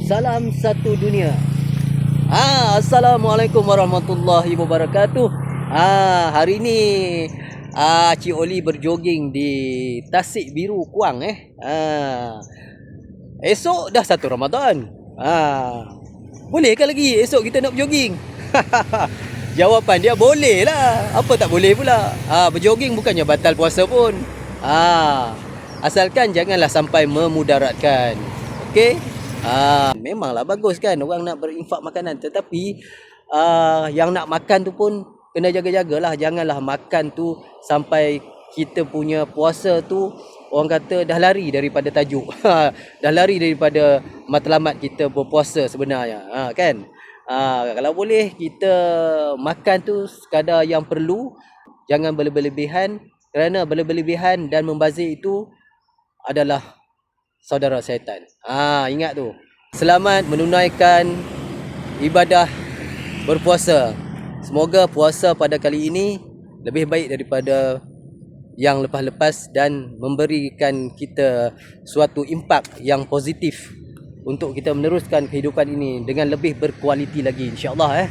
Salam satu dunia. Assalamualaikum warahmatullahi wabarakatuh. Hari ni Cik Oli berjoging di Tasik Biru Kuang Esok dah 1 Ramadan. Boleh ke lagi esok kita nak berjoging? Jawapan dia boleh lah. Apa tak boleh pula? Berjoging bukannya batal puasa pun. Asalkan janganlah sampai memudaratkan. Okey? Memanglah bagus kan orang nak berinfak makanan, tetapi yang nak makan tu pun kena jaga-jagalah. Janganlah makan tu sampai kita punya puasa tu orang kata dah lari daripada tajuk. Dah lari daripada matlamat kita berpuasa sebenarnya. Kan? Kalau boleh kita makan tu sekadar yang perlu, jangan berlebihan, kerana berlebihan dan membazir itu adalah saudara syaitan. Ingat tu. Selamat menunaikan ibadah berpuasa. Semoga puasa pada kali ini lebih baik daripada yang lepas-lepas dan memberikan kita suatu impak yang positif untuk kita meneruskan kehidupan ini dengan lebih berkualiti lagi, insya-Allah.